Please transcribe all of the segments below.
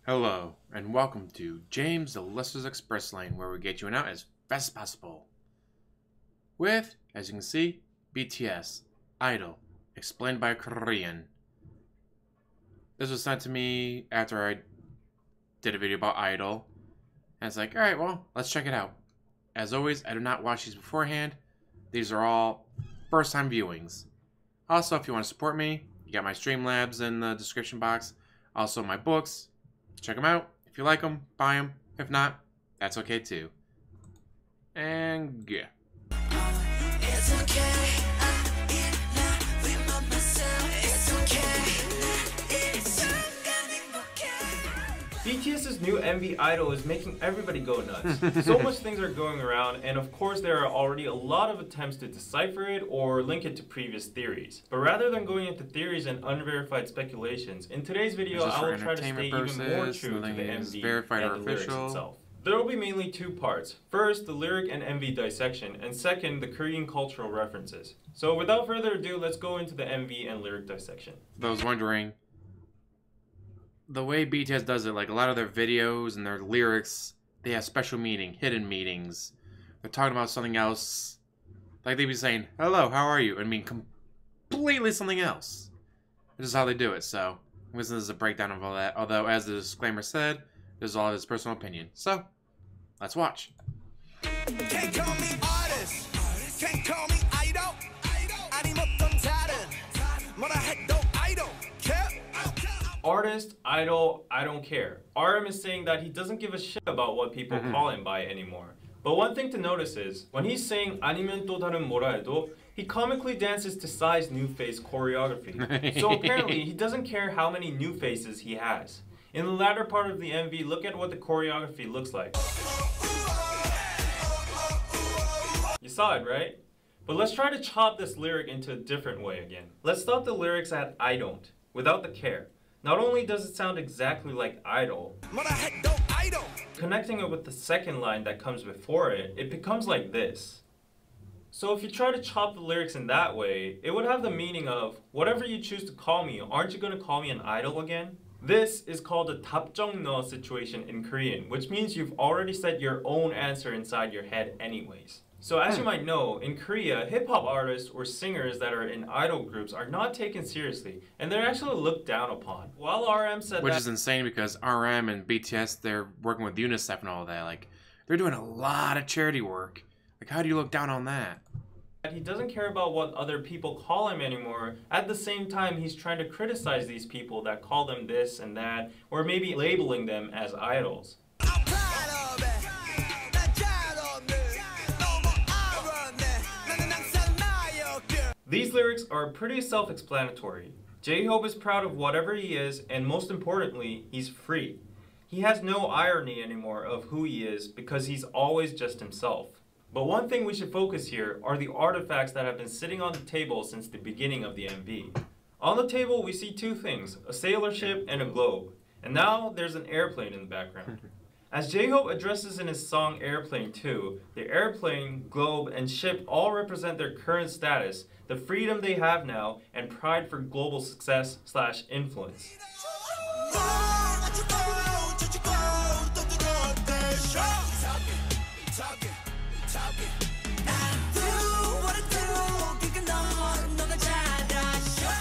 Hello, and welcome to James the Lister's Express Lane, where we get you out as fast as possible. With, as you can see, BTS, Idol, explained by Korean. This was sent to me after I did a video about Idol, and it's like, alright, well, let's check it out. As always, I do not watch these beforehand. These are all first-time viewings. Also, if you want to support me, you got my Streamlabs in the description box. Also, my books. Check them out. If you like them, buy them. If not, that's okay too. And yeah. It's okay. BTS's new MV Idol is making everybody go nuts. So much things are going around, and of course there are already a lot of attempts to decipher it or link it to previous theories. But rather than going into theories and unverified speculations, in today's video I will try to stay even more true to the MV and the lyrics itself. There will be mainly two parts. First, the lyric and MV dissection, and second, the Korean cultural references. So without further ado, let's go into the MV and lyric dissection. I was wondering, the way BTS does it, like a lot of their videos and their lyrics, they have special meaning, hidden meanings. They're talking about something else. Like they'd be saying, hello, how are you? And mean completely something else. This is how they do it, so this is a breakdown of all that. Although, as the disclaimer said, this is all his personal opinion. So, let's watch. Can't call me artist, can't call me idol. 아님 어떤 다른 뭐라 해도 idol. Artist, idol, I don't care. RM is saying that he doesn't give a shit about what people call him by anymore. But one thing to notice is, when he's saying 아니면 또 다른 뭐라 해도, he comically dances to Psy's new face choreography. So apparently, he doesn't care how many new faces he has. In the latter part of the MV, look at what the choreography looks like. You saw it, right? But let's try to chop this lyric into a different way again. Let's stop the lyrics at I don't, without the care. Not only does it sound exactly like Idol, connecting it with the second line that comes before it, it becomes like this. So if you try to chop the lyrics in that way, it would have the meaning of, whatever you choose to call me, aren't you going to call me an idol again? This is called a 답정너 situation in Korean, which means you've already set your own answer inside your head anyways. So as you might know, in Korea, hip-hop artists or singers that are in idol groups are not taken seriously, and they're actually looked down upon. While RM said Which is insane because RM and BTS, they're working with UNICEF and all that. Like, they're doing a lot of charity work. Like, how do you look down on that? He doesn't care about what other people call him anymore. At the same time, he's trying to criticize these people that call them this and that, or maybe labeling them as idols. These lyrics are pretty self-explanatory. J-Hope is proud of whatever he is, and most importantly, he's free. He has no irony anymore of who he is because he's always just himself. But one thing we should focus here are the artifacts that have been sitting on the table since the beginning of the MV. On the table we see two things, a sailor ship and a globe. And now there's an airplane in the background. As J-Hope addresses in his song Airplane 2, the airplane, globe, and ship all represent their current status, the freedom they have now, and pride for global success/influence.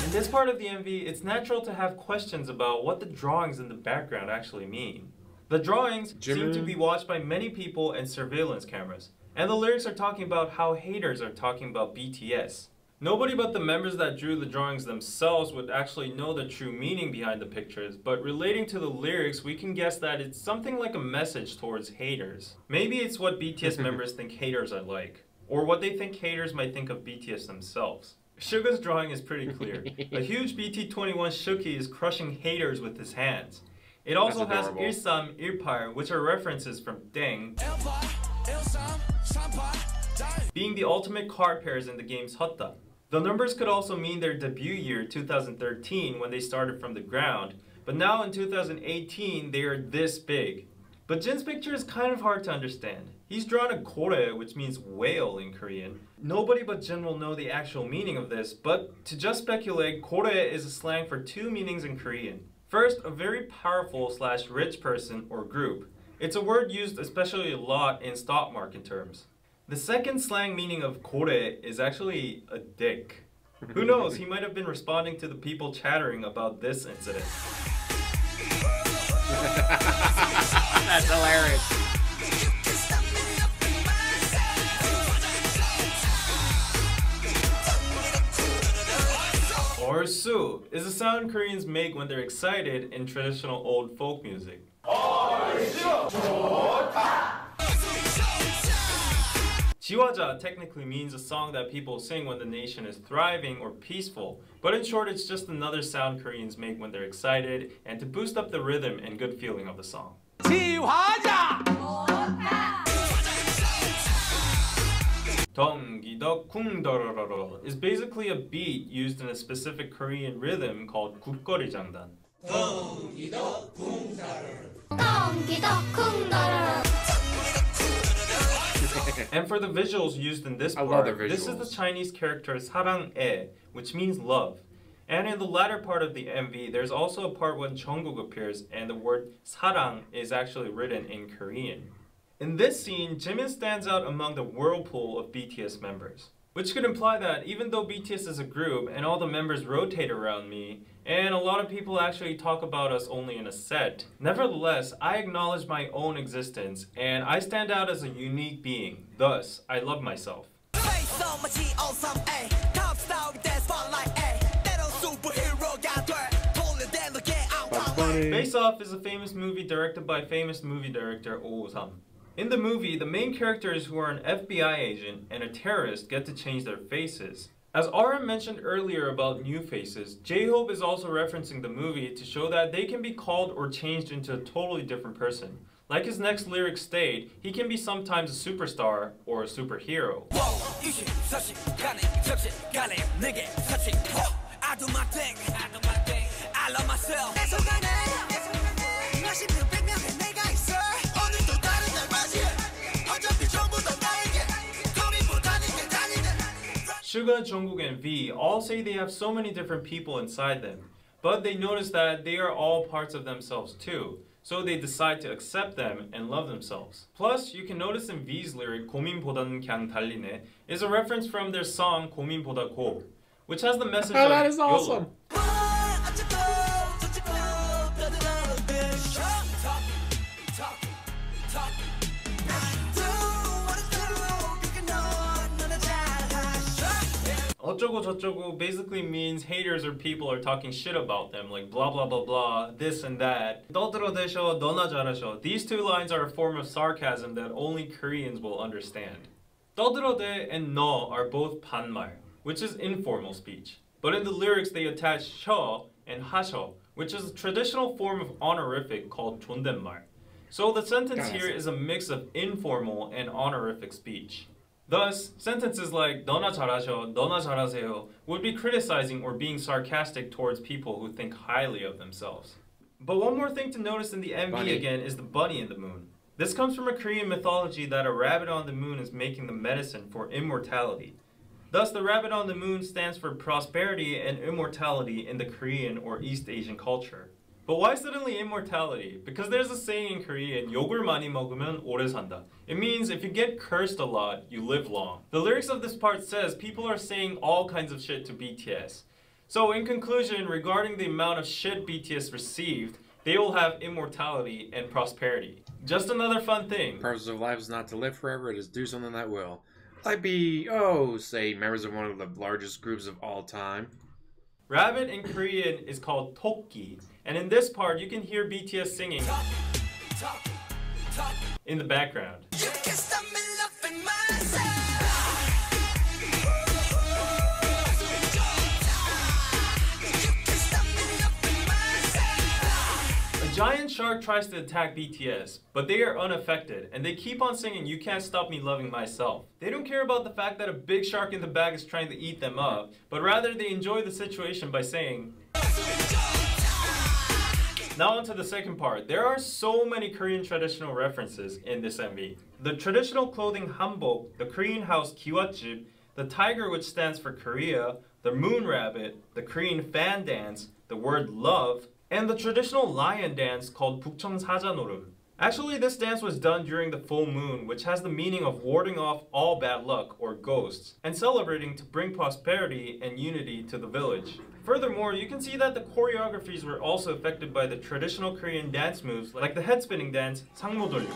In this part of the MV, it's natural to have questions about what the drawings in the background actually mean. The drawings seem to be watched by many people and surveillance cameras. And the lyrics are talking about how haters are talking about BTS. Nobody but the members that drew the drawings themselves would actually know the true meaning behind the pictures, but relating to the lyrics, we can guess that it's something like a message towards haters. Maybe it's what BTS members think haters are like, or what they think haters might think of BTS themselves. Suga's drawing is pretty clear. A huge BT21 Shuki is crushing haters with his hands. It also has 일삼, 일팔, which are references from Deng, being the ultimate card pairs in the game's Hotta. The numbers could also mean their debut year, 2013, when they started from the ground, but now in 2018, they are this big. But Jin's picture is kind of hard to understand. He's drawn a kore, which means whale in Korean. Nobody but Jin will know the actual meaning of this, but to just speculate, kore is a slang for two meanings in Korean. First, a very powerful / rich person or group. It's a word used especially a lot in stock market terms. The second slang meaning of kore is actually a dick. Who knows, he might have been responding to the people chattering about this incident. That's hilarious. Orsu is a sound Koreans make when they're excited in traditional old folk music. 지화자 technically means a song that people sing when the nation is thriving or peaceful, but in short it's just another sound Koreans make when they're excited and to boost up the rhythm and good feeling of the song. 덩기덕 쿵더러러러 is basically a beat used in a specific Korean rhythm called 국거리 장단. 덩기덕 쿵더러러. And for the visuals used in this part, this is the Chinese character 사랑해, which means love. And in the latter part of the MV, there's also a part when Jungkook appears and the word 사랑 is actually written in Korean. In this scene, Jimin stands out among the whirlpool of BTS members, which could imply that even though BTS is a group and all the members rotate around me, and a lot of people actually talk about us only in a set, nevertheless, I acknowledge my own existence and I stand out as a unique being. Thus, I love myself. Face Off is a famous movie directed by famous movie director Oh Sam. In the movie, the main characters who are an FBI agent and a terrorist get to change their faces. As RM mentioned earlier about new faces, J-Hope is also referencing the movie to show that they can be called or changed into a totally different person. Like his next lyric state, he can be sometimes a superstar or a superhero. Suga, Jungkook, and V all say they have so many different people inside them, but they notice that they are all parts of themselves too, so they decide to accept them and love themselves. Plus, you can notice in V's lyric 고민보다는 그냥 달리네 is a reference from their song 고민보다 고, which has the message of that is awesome. YOLO. 어쩌고 저쩌고 basically means haters or people are talking shit about them, like blah blah blah blah, this and that. 떠들어대셔, 너나 잘하셔. These two lines are a form of sarcasm that only Koreans will understand. 떠들어대 and 너 are both 반말, which is informal speech. But in the lyrics they attach 셔 and 하셔, which is a traditional form of honorific called 존댓말. So the sentence here is a mix of informal and honorific speech. Thus, sentences like 너나 잘하셔, 너나 잘하세요 would be criticizing or being sarcastic towards people who think highly of themselves. But one more thing to notice in the MV again is the bunny in the moon. This comes from a Korean mythology that a rabbit on the moon is making the medicine for immortality. Thus, the rabbit on the moon stands for prosperity and immortality in the Korean or East Asian culture. But why suddenly immortality? Because there's a saying in Korean, 욕을 많이 먹으면 오래 산다. It means if you get cursed a lot, you live long. The lyrics of this part says people are saying all kinds of shit to BTS. So in conclusion, regarding the amount of shit BTS received, they will have immortality and prosperity. Just another fun thing. The purpose of life is not to live forever, it is to do something that will. Like be, say, members of one of the largest groups of all time. Rabbit in Korean is called tokki, and in this part you can hear BTS singing in the background. A giant shark tries to attack BTS, but they are unaffected, and they keep on singing "You Can't Stop Me Loving Myself." They don't care about the fact that a big shark in the back is trying to eat them up, but rather they enjoy the situation by saying. Now on to the second part. There are so many Korean traditional references in this MV. The traditional clothing hanbok, the Korean house kiwatjip, the tiger which stands for Korea, the moon rabbit, the Korean fan dance, the word love, and the traditional lion dance called 북청사자노름. Actually, this dance was done during the full moon, which has the meaning of warding off all bad luck or ghosts, and celebrating to bring prosperity and unity to the village. Furthermore, you can see that the choreographies were also affected by the traditional Korean dance moves like the head spinning dance, 상모 돌리기.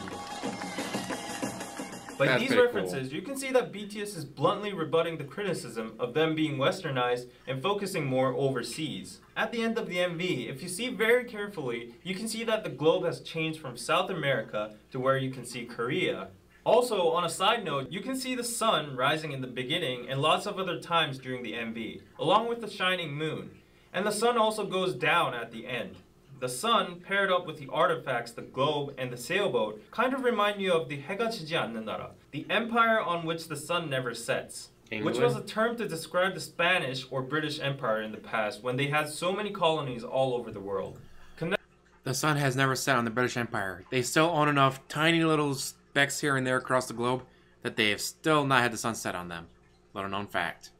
By That's these pretty references, you can see that BTS is bluntly rebutting the criticism of them being westernized and focusing more overseas. At the end of the MV, if you see very carefully, you can see that the globe has changed from South America to where you can see Korea. Also, on a side note, you can see the sun rising in the beginning and lots of other times during the MV, along with the shining moon. And the sun also goes down at the end. The sun, paired up with the artifacts, the globe, and the sailboat, kind of remind you of the 해가 지지 않는 나라, the empire on which the sun never sets. England? Which was a term to describe the Spanish or British Empire in the past when they had so many colonies all over the world. The sun has never set on the British Empire. They still own enough tiny little specks here and there across the globe that they have still not had the sun set on them. Little known fact.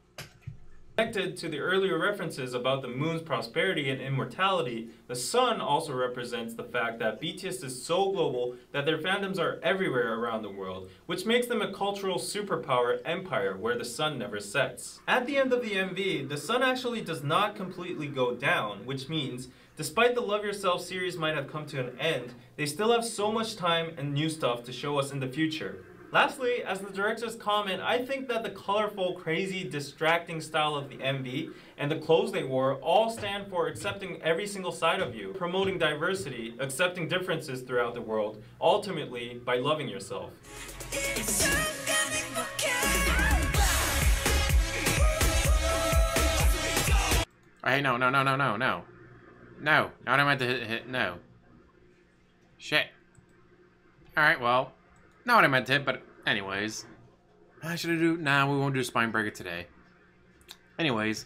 Connected to the earlier references about the moon's prosperity and immortality, the sun also represents the fact that BTS is so global that their fandoms are everywhere around the world, which makes them a cultural superpower empire where the sun never sets. At the end of the MV, the sun actually does not completely go down, which means, despite the Love Yourself series might have come to an end, they still have so much time and new stuff to show us in the future. Lastly, as the director's comment, I think that the colorful, crazy, distracting style of the MV and the clothes they wore all stand for accepting every single side of you, promoting diversity, accepting differences throughout the world, ultimately by loving yourself. Hey, no. No, not I meant to hit, no. Shit. Alright, well, not what I meant to hit, but anyways. I should do, nah, we won't do Spinebreaker today. Anyways.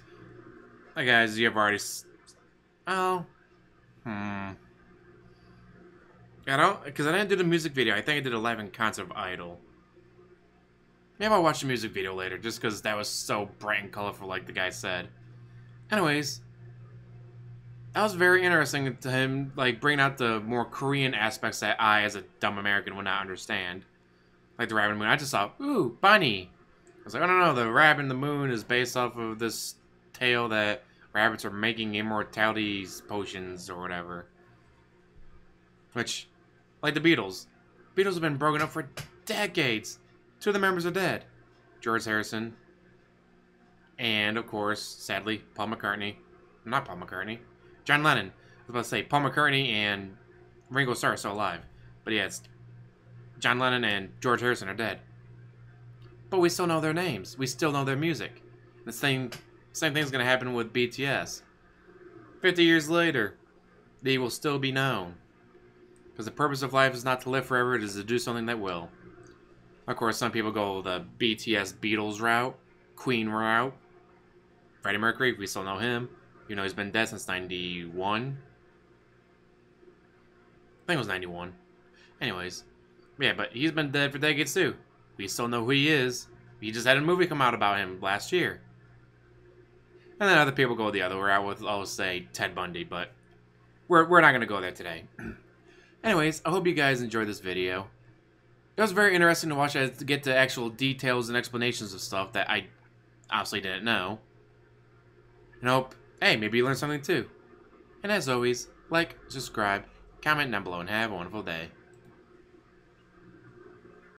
Hey guys, you have already, I don't, because I didn't do the music video. I think I did a live in concert of Idol. Maybe I'll watch the music video later, just because that was so bright and colorful like the guy said. Anyways. That was very interesting to him, like, bringing out the more Korean aspects that I, as a dumb American, would not understand. Like the rabbit in the moon. I just thought, ooh, bunny. I was like, oh, no, the rabbit in the moon is based off of this tale that rabbits are making immortality potions or whatever. Which, like the Beatles. Beatles have been broken up for decades. 2 of the members are dead. George Harrison. And, of course, sadly, Paul McCartney. Not Paul McCartney. John Lennon. I was about to say Paul McCartney and Ringo Starr are still alive. But yeah, it's John Lennon and George Harrison are dead. But we still know their names. We still know their music. The same thing's going to happen with BTS. 50 years later, they will still be known. Because the purpose of life is not to live forever, it is to do something that will. Of course, some people go the BTS Beatles route, Queen route. Freddie Mercury, we still know him. You know, he's been dead since 91. I think it was 91. Anyways. Yeah, but he's been dead for decades too. We still know who he is. He just had a movie come out about him last year. And then other people go the other route with, I'll say, Ted Bundy, but we're not going to go there today. Anyways, I hope you guys enjoyed this video. It was very interesting to watch to get to actual details and explanations of stuff that I obviously didn't know. And I hope, hey, maybe you learned something too. And as always, like, subscribe, comment down below, and have a wonderful day.